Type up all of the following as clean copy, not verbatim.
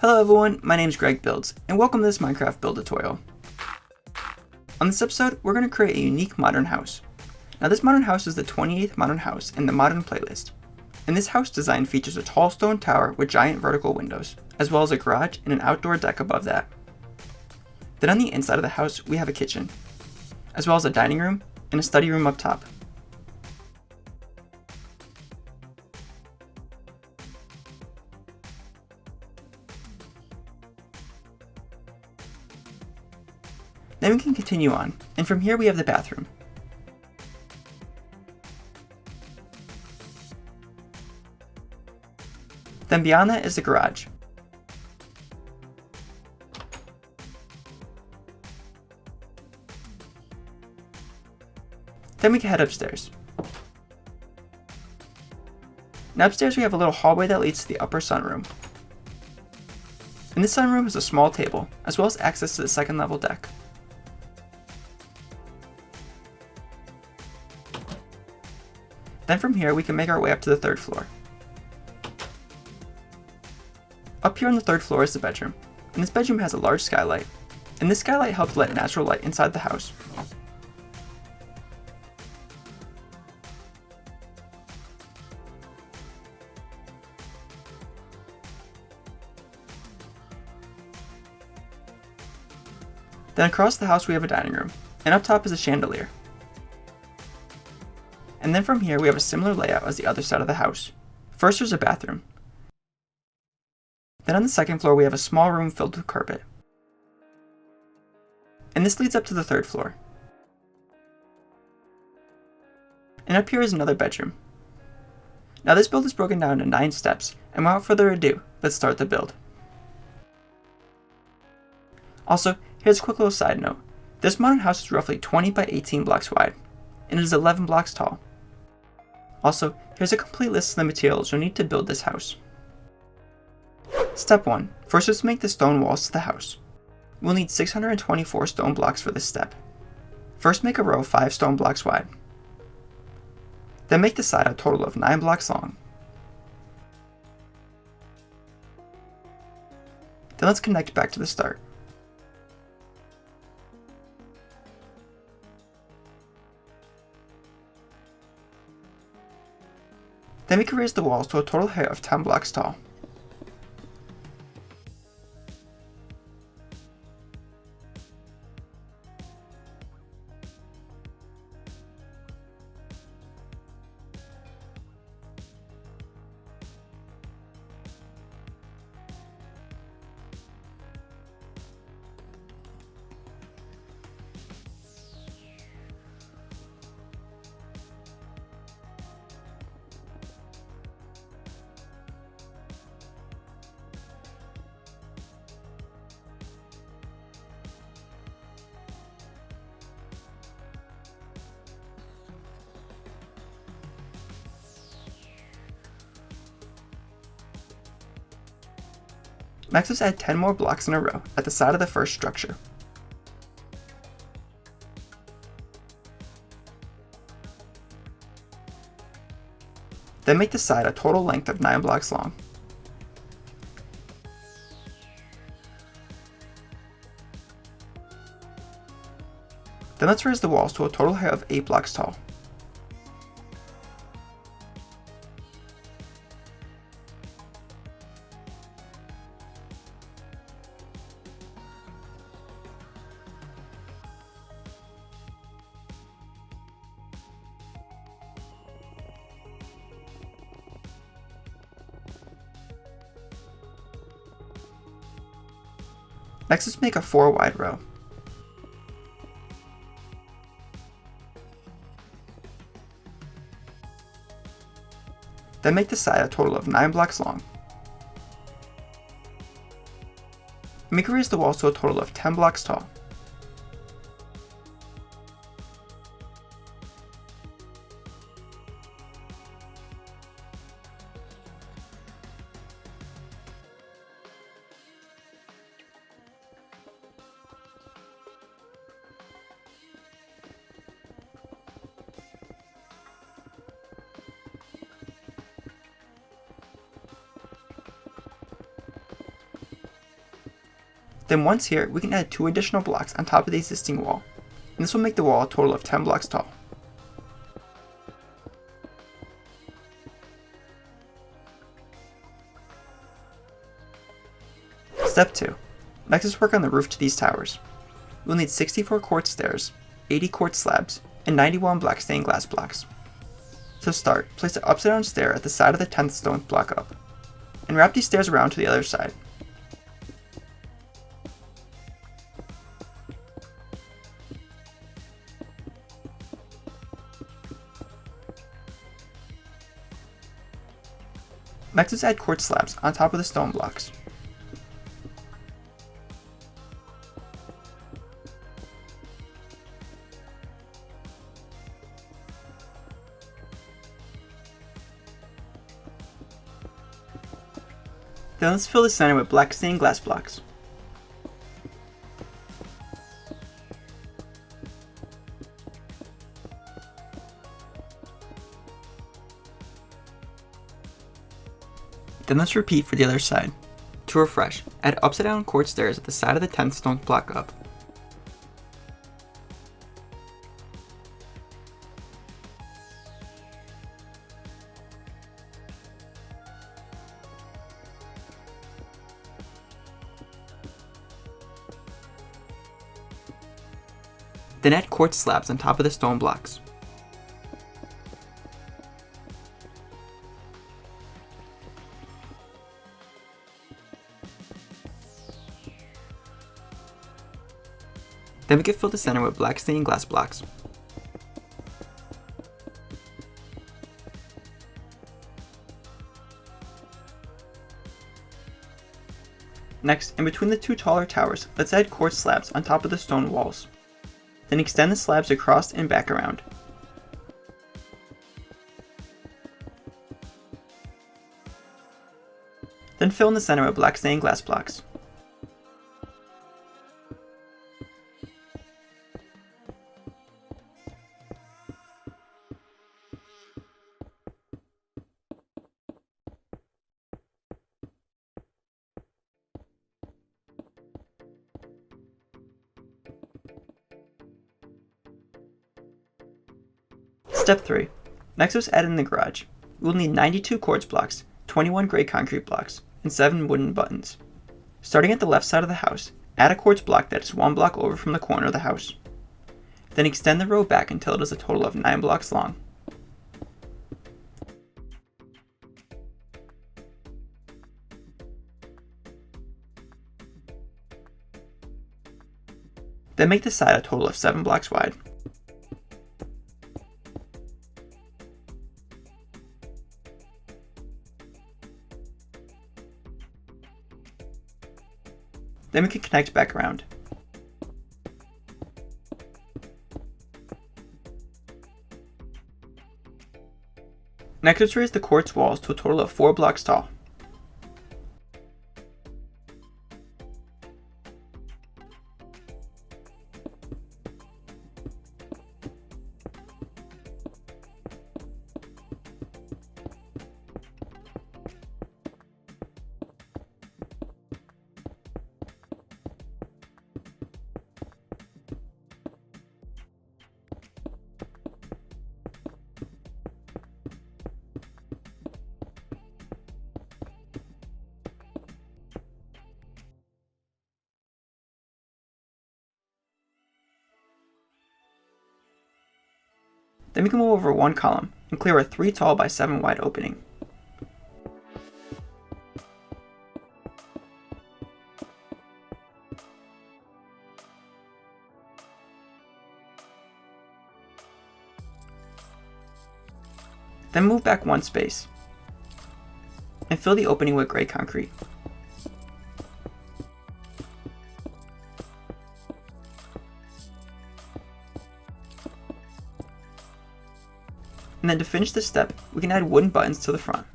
Hello everyone, my name is Greg Builds, and welcome to this Minecraft build tutorial. On this episode, we're going to create a unique modern house. Now this modern house is the 28th modern house in the modern playlist, and this house design features a tall stone tower with giant vertical windows, as well as a garage and an outdoor deck above that. Then on the inside of the house, we have a kitchen, as well as a dining room and a study room up top. Then we can continue on, and from here we have the bathroom. Then beyond that is the garage. Then we can head upstairs. Now upstairs we have a little hallway that leads to the upper sunroom. In this sunroom is a small table, as well as access to the second level deck. Then from here we can make our way up to the third floor. Up here on the third floor is the bedroom, and this bedroom has a large skylight, and this skylight helps let natural light inside the house. Then across the house we have a dining room, and up top is a chandelier. And then from here we have a similar layout as the other side of the house. First there's a bathroom. Then on the second floor we have a small room filled with carpet. And this leads up to the third floor. And up here is another bedroom. Now this build is broken down into 9 steps, and without further ado, let's start the build. Also, here's a quick little side note. This modern house is roughly 20 by 18 blocks wide, and it is 11 blocks tall. Also, here's a complete list of the materials you'll need to build this house. Step 1. First, let's make the stone walls to the house. We'll need 624 stone blocks for this step. First, make a row of 5 stone blocks wide. Then make the side a total of 9 blocks long. Then let's connect back to the start. Then we can raise the walls to a total height of 10 blocks tall. Next, let's add 10 more blocks in a row at the side of the first structure. Then make the side a total length of 9 blocks long. Then let's raise the walls to a total height of 8 blocks tall. Next, let's make a 4 wide row. Then make the side a total of 9 blocks long. And we can raise the walls to a total of 10 blocks tall. Then once here, we can add 2 additional blocks on top of the existing wall, and this will make the wall a total of 10 blocks tall. Step 2. Next is work on the roof to these towers. We'll need 64 quartz stairs, 80 quartz slabs, and 91 black stained glass blocks. To start, place an upside down stair at the side of the 10th stone block up, and wrap these stairs around to the other side. Next is add quartz slabs on top of the stone blocks. Then let's fill the center with black stained glass blocks. Then let's repeat for the other side. To refresh, add upside down quartz stairs at the side of the 10th stone block up. Then add quartz slabs on top of the stone blocks. Then we can fill the center with black stained glass blocks. Next, in between the 2 taller towers, let's add quartz slabs on top of the stone walls. Then extend the slabs across and back around. Then fill in the center with black stained glass blocks. Step 3. Next let's add in the garage. We'll need 92 quartz blocks, 21 gray concrete blocks, and 7 wooden buttons. Starting at the left side of the house, add a quartz block that is 1 block over from the corner of the house. Then extend the row back until it is a total of 9 blocks long. Then make the side a total of 7 blocks wide. Then we can connect back around. Next, let's raise the quartz walls to a total of 4 blocks tall. Then we can move over 1 column and clear a 3 tall by 7 wide opening. Then move back 1 space and fill the opening with gray concrete. And then to finish this step, we can add wooden buttons to the front.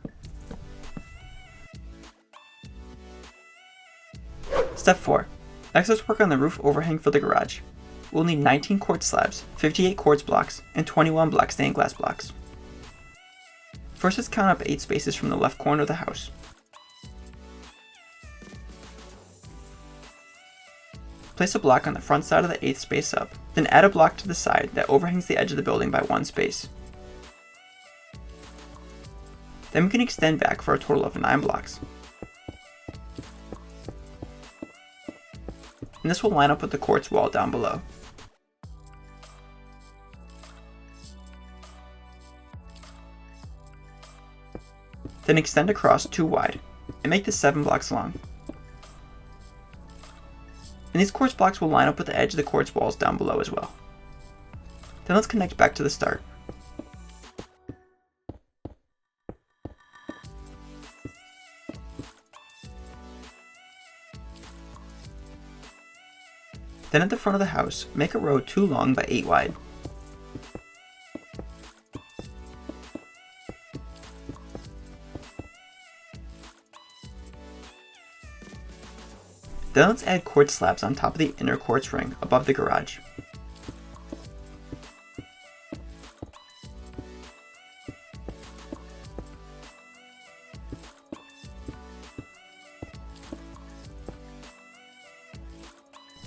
Step 4. Next, let's work on the roof overhang for the garage. We'll need 19 quartz slabs, 58 quartz blocks, and 21 black stained glass blocks. First, let's count up 8 spaces from the left corner of the house. place a block on the front side of the 8th space up, then add a block to the side that overhangs the edge of the building by 1 space. Then we can extend back for a total of 9 blocks. And this will line up with the quartz wall down below. Then extend across 2 wide, and make this 7 blocks long. And these quartz blocks will line up with the edge of the quartz walls down below as well. Then let's connect back to the start. Then at the front of the house, make a row 2 long by 8 wide. Then let's add quartz slabs on top of the inner quartz ring above the garage.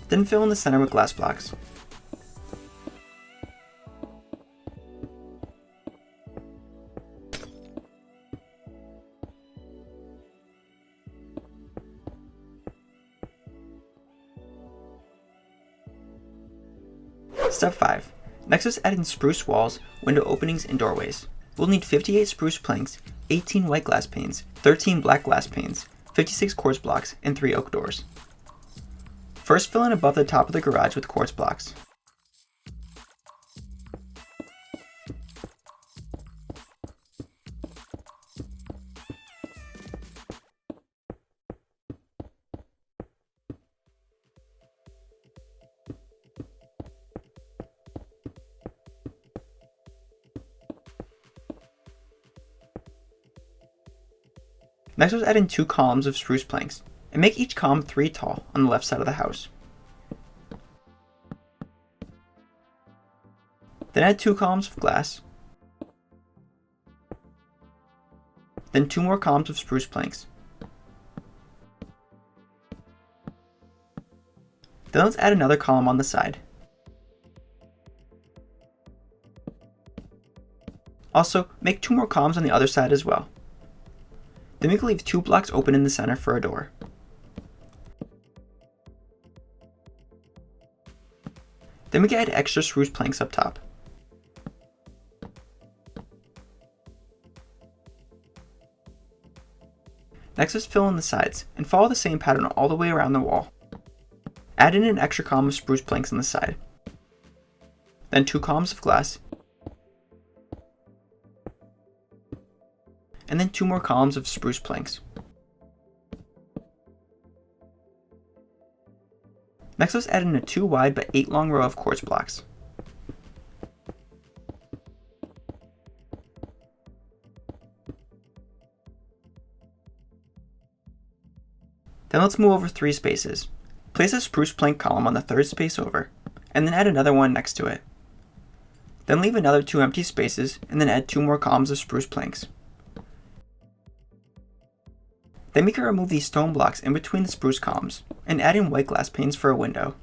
Then fill in the center with glass blocks. Step 5. Next, let's add in spruce walls, window openings, and doorways. We'll need 58 spruce planks, 18 white glass panes, 13 black glass panes, 56 quartz blocks, and 3 oak doors. First, fill in above the top of the garage with quartz blocks. Next, let's add in 2 columns of spruce planks, and make each column 3 tall on the left side of the house. Then add 2 columns of glass, then 2 more columns of spruce planks. Then let's add another column on the side. Also, make 2 more columns on the other side as well. Then we can leave 2 blocks open in the center for a door. Then we can add extra spruce planks up top. Next, let's fill in the sides, and follow the same pattern all the way around the wall. Add in an extra column of spruce planks on the side. Then 2 columns of glass, and then 2 more columns of spruce planks. Next, let's add in a 2 wide by 8 long row of quartz blocks. Then let's move over 3 spaces. Place a spruce plank column on the 3rd space over, and then add another one next to it. Then leave another 2 empty spaces, and then add 2 more columns of spruce planks. Then we can remove these stone blocks in between the spruce columns, and add in white glass panes for a window.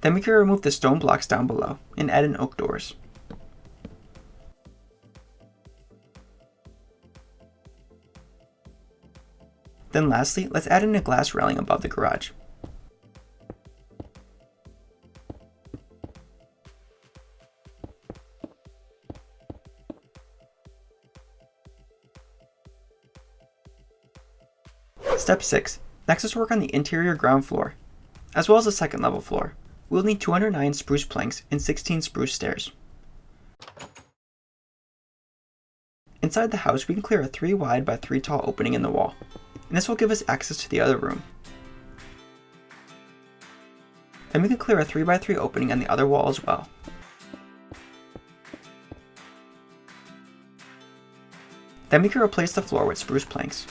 Then we can remove the stone blocks down below, and add in oak doors. Then lastly, let's add in a glass railing above the garage. Step 6. Next, let's work on the interior ground floor, as well as the 2nd level floor. We'll need 209 spruce planks and 16 spruce stairs. Inside the house, we can clear a 3 wide by 3 tall opening in the wall, and this will give us access to the other room. Then we can clear a 3 by 3 opening on the other wall as well. Then we can replace the floor with spruce planks.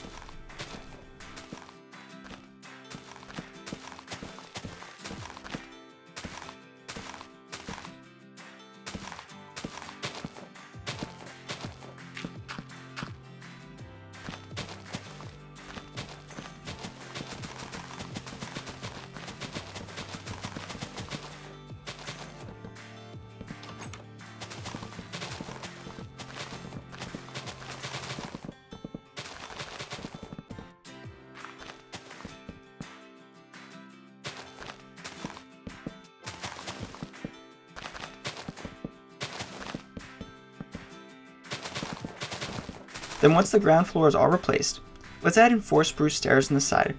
Then once the ground floor is all replaced, let's add in 4 spruce stairs on the side.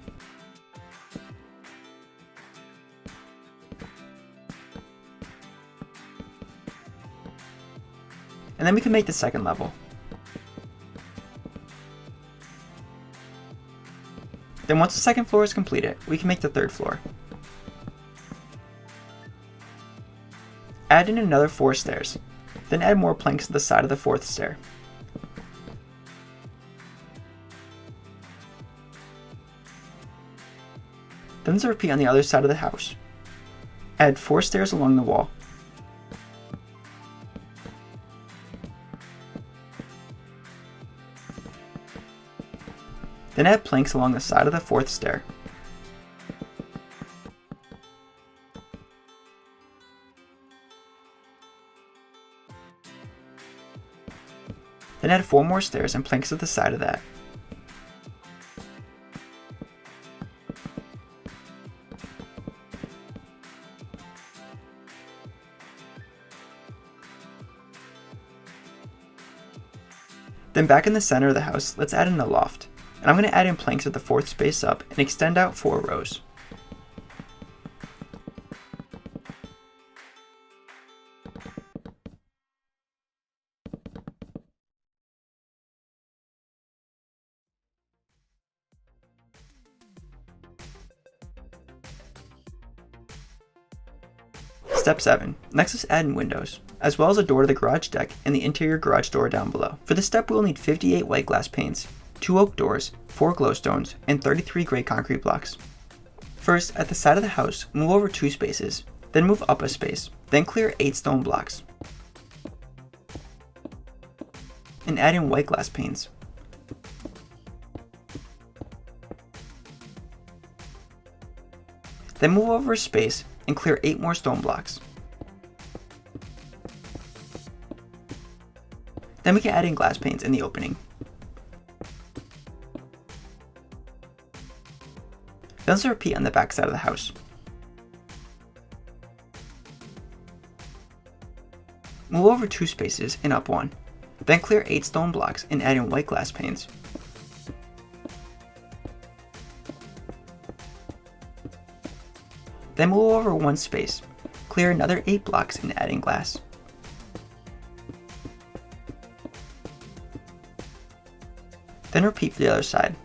And then we can make the second level. Then once the second floor is completed, we can make the third floor. Add in another 4 stairs, then add more planks to the side of the 4th stair. Then let's repeat on the other side of the house. Add 4 stairs along the wall. Then add planks along the side of the 4th stair. Then add 4 more stairs and planks to the side of that. Then back in the center of the house, let's add in a loft. And I'm going to add in planks at the 4th space up and extend out 4 rows. Step 7. Next, let's add in windows, as well as a door to the garage deck and the interior garage door down below. For this step, we'll need 58 white glass panes, 2 oak doors, 4 glowstones, and 33 gray concrete blocks. First, at the side of the house, move over 2 spaces, then move up a space, then clear 8 stone blocks. And add in white glass panes. Then move over a space and clear 8 more stone blocks. Then we can add in glass panes in the opening. Then let's repeat on the back side of the house. Move over 2 spaces and up 1. Then clear 8 stone blocks and add in white glass panes. Then move over 1 space, clear another 8 blocks and add in glass. Then repeat for the other side.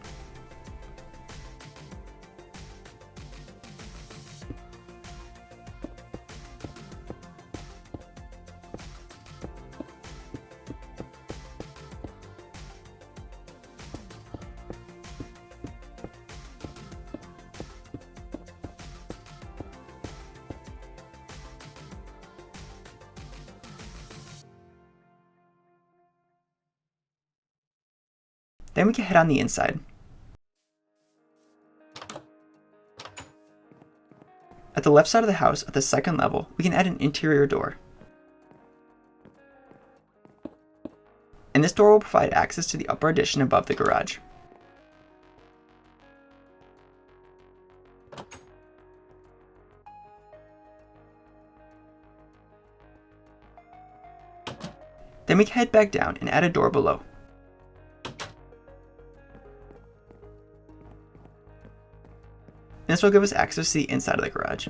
Then we can head on the inside. At the left side of the house, at the second level, we can add an interior door. And this door will provide access to the upper addition above the garage. Then we can head back down and add a door below. This will give us access to the inside of the garage.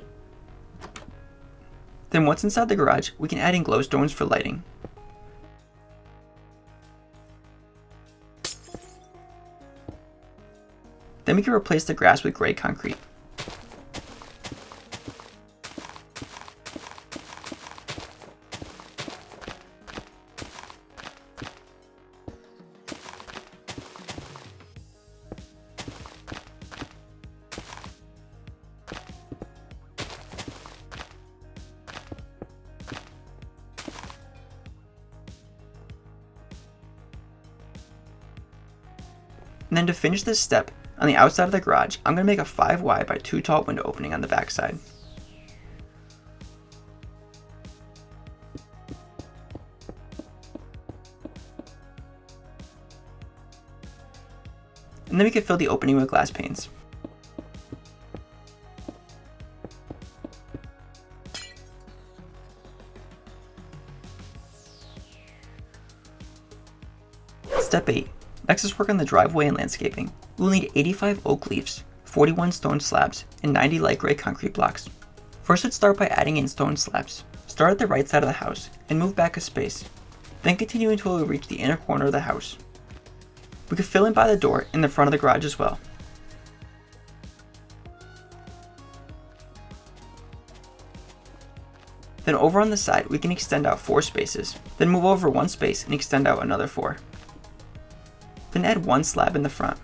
Then once inside the garage, we can add in glowstones for lighting. Then we can replace the grass with gray concrete. And then to finish this step, on the outside of the garage, I'm going to make a 5 wide by 2 tall window opening on the back side. And then we can fill the opening with glass panes. Step 8. Next, let's work on the driveway and landscaping. We'll need 85 oak leaves, 41 stone slabs, and 90 light gray concrete blocks. First, let's start by adding in stone slabs. Start at the right side of the house and move back a space. Then continue until we reach the inner corner of the house. We could fill in by the door in the front of the garage as well. Then over on the side, we can extend out 4 spaces. Then move over 1 space and extend out another 4. Then add 1 slab in the front.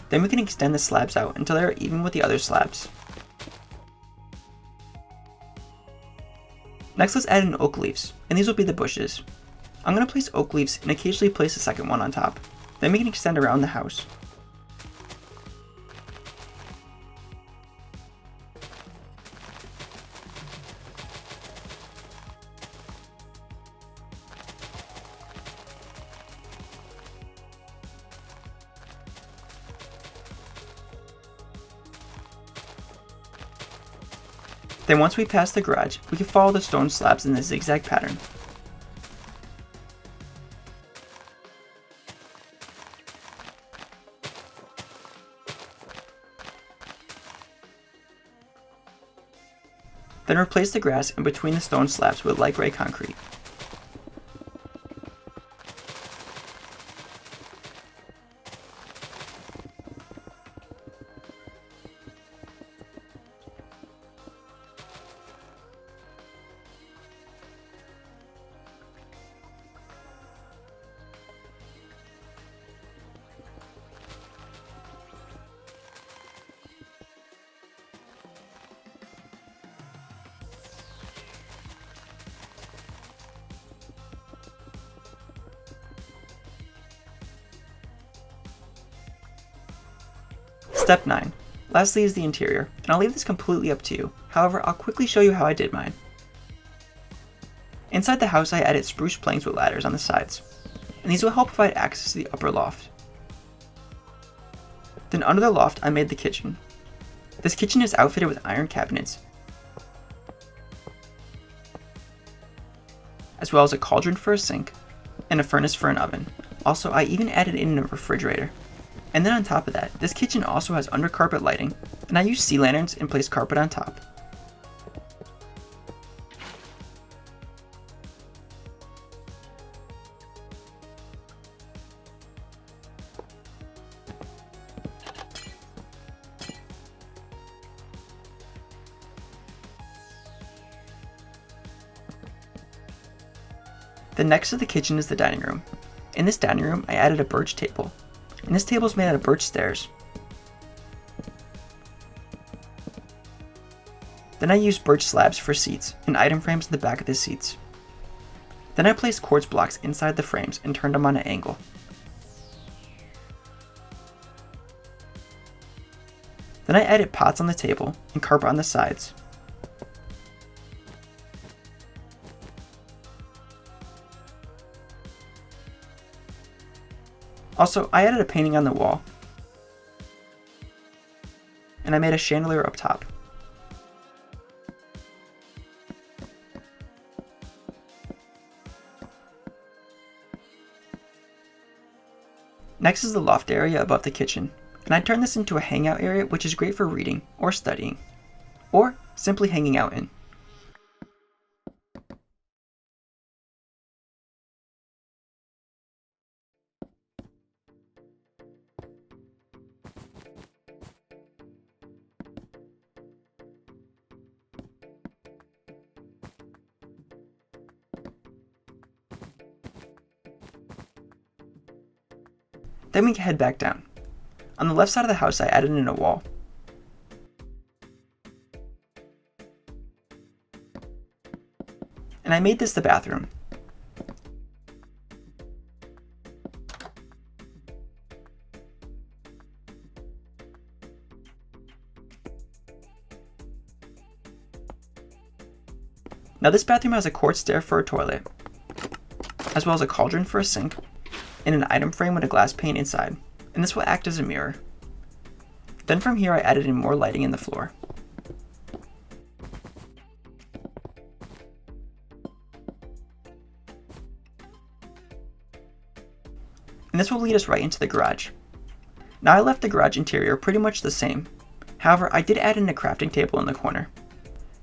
Then we can extend the slabs out until they are even with the other slabs. Next, let's add in oak leaves, and these will be the bushes. I'm going to place oak leaves and occasionally place a second one on top. Then we can extend around the house. Then once we pass the garage, we can follow the stone slabs in the zigzag pattern. Then replace the grass in between the stone slabs with light gray concrete. Step 9. Lastly is the interior, and I'll leave this completely up to you. However, I'll quickly show you how I did mine. Inside the house, I added spruce planks with ladders on the sides, and these will help provide access to the upper loft. Then under the loft, I made the kitchen. This kitchen is outfitted with iron cabinets, as well as a cauldron for a sink, and a furnace for an oven. Also, I even added in a refrigerator. And then on top of that, this kitchen also has undercarpet lighting, and I used sea lanterns and placed carpet on top. Then next to the kitchen is the dining room. In this dining room, I added a birch table. And this table is made out of birch stairs. Then I used birch slabs for seats and item frames in the back of the seats. Then I placed quartz blocks inside the frames and turned them on an angle. Then I added pots on the table and carpet on the sides. Also, I added a painting on the wall, and I made a chandelier up top. Next is the loft area above the kitchen, and I turned this into a hangout area which is great for reading or studying, or simply hanging out in. Then we can head back down. On the left side of the house, I added in a wall. And I made this the bathroom. Now this bathroom has a quartz stair for a toilet, as well as a cauldron for a sink, and an item frame with a glass pane inside, and this will act as a mirror. Then from here I added in more lighting in the floor. and this will lead us right into the garage. Now I left the garage interior pretty much the same. However, I did add in a crafting table in the corner,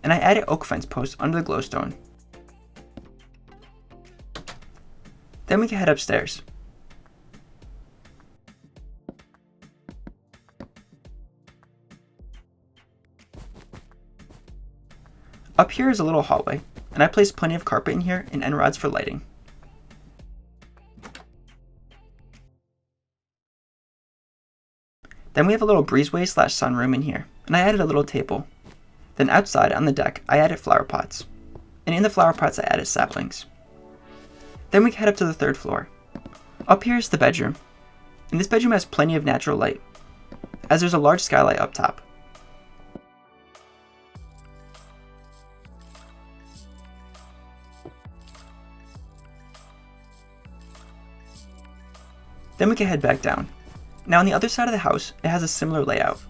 and I added oak fence posts under the glowstone. Then we can head upstairs. Up here is a little hallway, and I placed plenty of carpet in here and end rods for lighting. Then we have a little breezeway / sunroom in here, and I added a little table. Then outside on the deck, I added flower pots, and in the flower pots I added saplings. Then we head up to the 3rd floor. Up here is the bedroom, and this bedroom has plenty of natural light, as there's a large skylight up top. Then we can head back down. Now on the other side of the house, it has a similar layout.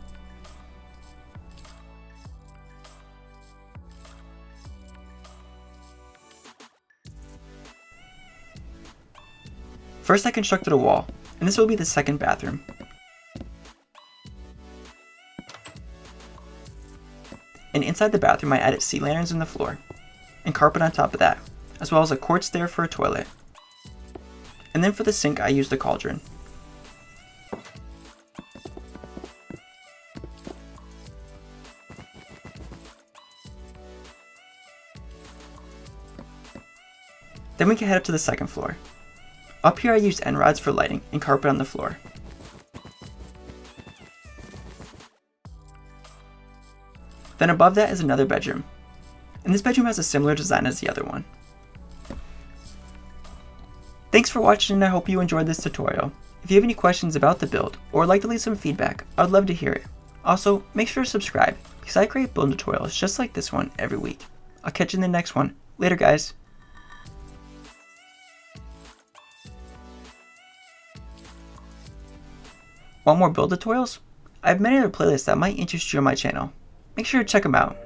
First I constructed a wall, and this will be the 2nd bathroom. And inside the bathroom I added sea lanterns in the floor, and carpet on top of that, as well as a quartz stair for a toilet. And then for the sink I used a cauldron. Then we can head up to the 2nd floor. Up here I used end rods for lighting and carpet on the floor. Then above that is another bedroom, and this bedroom has a similar design as the other one. Thanks for watching, and I hope you enjoyed this tutorial. If you have any questions about the build or would like to leave some feedback, I would love to hear it. Also, make sure to subscribe because I create build tutorials just like this one every week. I'll catch you in the next one. Later guys. Want more build tutorials? I have many other playlists that might interest you on my channel. Make sure to check them out.